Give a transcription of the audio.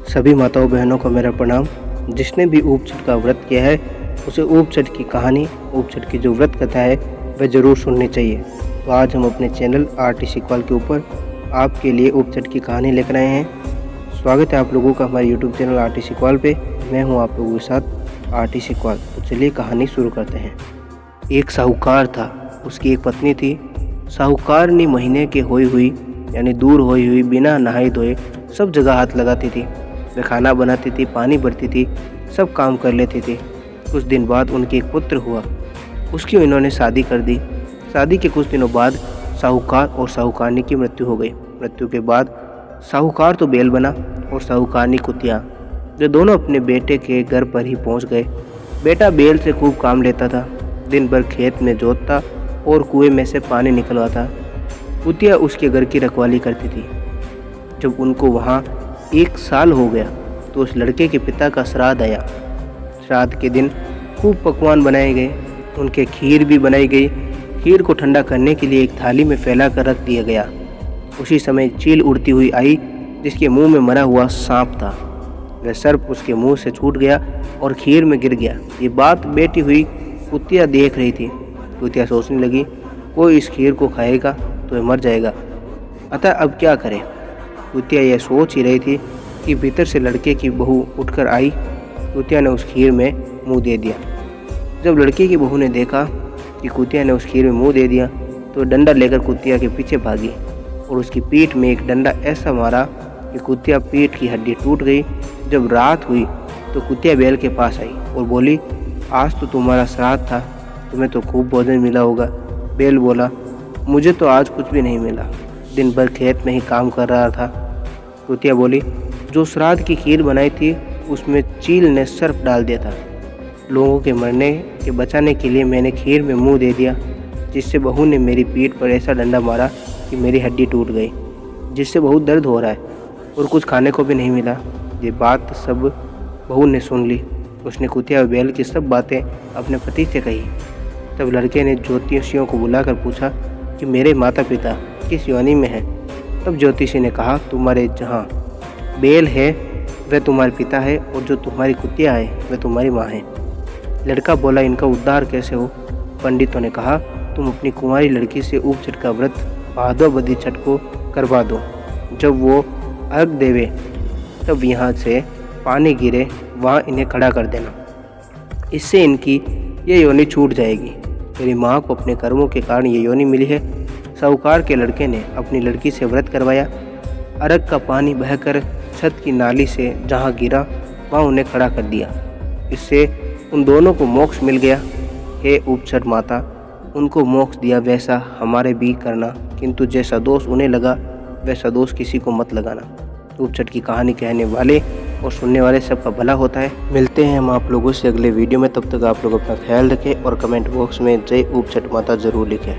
सभी माताओं बहनों को मेरा प्रणाम। जिसने भी ऊप छठ का व्रत किया है उसे ऊप छठ की कहानी, ऊप छठ की जो व्रत कथा है वह ज़रूर सुननी चाहिए। तो आज हम अपने चैनल आरटीसी कॉल के ऊपर आपके लिए ऊप छठ की कहानी लेकर आए हैं। स्वागत है आप लोगों का हमारे यूट्यूब चैनल आरटीसी कॉल पे। मैं हूं आप लोगों के साथ आरटीसी कॉल। तो चलिए कहानी शुरू करते हैं। एक साहूकार था, उसकी एक पत्नी थी। साहूकार ने महीने के होई हुई यानी दूर होई हुई बिना नहाए धोए सब जगह हाथ लगाती थी। वह खाना बनाती थी, पानी भरती थी, सब काम कर लेती थी। कुछ दिन बाद उनके एक पुत्र हुआ, उसकी इन्होंने शादी कर दी। शादी के कुछ दिनों बाद साहूकार और साहूकारनी की मृत्यु हो गई। मृत्यु के बाद साहूकार तो बैल बना और साहूकारनी कुतिया। जो दोनों अपने बेटे के घर पर ही पहुंच गए। बेटा बैल से खूब काम लेता था, दिन भर खेत में जोतता और कुएं में से पानी निकलवाता। कुतिया उसके घर की रखवाली करती थी। जब उनको वहाँ 1 साल हो गया तो उस लड़के के पिता का श्राद्ध आया। श्राद्ध के दिन खूब पकवान बनाए गए, उनके खीर भी बनाई गई। खीर को ठंडा करने के लिए एक थाली में फैला कर रख दिया गया। उसी समय चील उड़ती हुई आई जिसके मुंह में मरा हुआ सांप था। वह सर्प उसके मुंह से छूट गया और खीर में गिर गया। ये बात बैठी हुई कुतिया देख रही थी। कुतिया सोचने लगी, कोई इस खीर को खाएगा तो वह मर जाएगा, अतः अब क्या करे। कुतिया यह सोच ही रही थी कि भीतर से लड़के की बहू उठकर आई। कुतिया ने उस खीर में मुंह दे दिया। जब लड़के की बहू ने देखा कि कुतिया ने उस खीर में मुंह दे दिया तो डंडा लेकर कुतिया के पीछे भागी और उसकी पीठ में एक डंडा ऐसा मारा कि कुतिया पीठ की हड्डी टूट गई। जब रात हुई तो कुतिया बैल के पास आई और बोली, आज तो तुम्हारा श्राद्ध था, तुम्हें तो खूब भोजन मिला होगा। बैल बोला, मुझे तो आज कुछ भी नहीं मिला, दिन भर खेत में ही काम कर रहा था। कुतिया बोली, जो श्राद्ध की खीर बनाई थी उसमें चील ने सर्प डाल दिया था। लोगों के मरने के बचाने के लिए मैंने खीर में मुंह दे दिया, जिससे बहू ने मेरी पीठ पर ऐसा डंडा मारा कि मेरी हड्डी टूट गई, जिससे बहुत दर्द हो रहा है और कुछ खाने को भी नहीं मिला। ये बात सब बहू ने सुन ली। उसने कुतिया और बैल की सब बातें अपने पति से कही। तब लड़के ने ज्योतिषियों को बुलाकर पूछा कि मेरे माता पिता किस योनि में हैं। तब ज्योतिषी ने कहा, तुम्हारे जहाँ बैल है वह तुम्हारे पिता है और जो तुम्हारी कुतिया है वह तुम्हारी माँ है। लड़का बोला, इनका उद्धार कैसे हो। पंडितों ने कहा, तुम अपनी कुंवारी लड़की से ऊप छठ का व्रत भादोबदी छठ को करवा दो। जब वो अर्घ देवे तब यहाँ से पानी गिरे वहाँ इन्हें खड़ा कर देना, इससे इनकी ये योनि छूट जाएगी। मेरी माँ को अपने कर्मों के कारण ये योनि मिली है। साहूकार के लड़के ने अपनी लड़की से व्रत करवाया। अर्घ का पानी बहकर छत की नाली से जहाँ गिरा वहाँ उन्हें खड़ा कर दिया। इससे उन दोनों को मोक्ष मिल गया। हे ऊप छठ माता, उनको मोक्ष दिया वैसा हमारे भी करना, किंतु जैसा दोष उन्हें लगा वैसा दोष किसी को मत लगाना। ऊप छठ की कहानी कहने वाले और सुनने वाले सबका भला होता है। मिलते हैं हम आप लोगों से अगले वीडियो में। तब तक आप लोग अपना ख्याल रखें और कमेंट बॉक्स में जय ऊप छठ माता ज़रूर लिखें।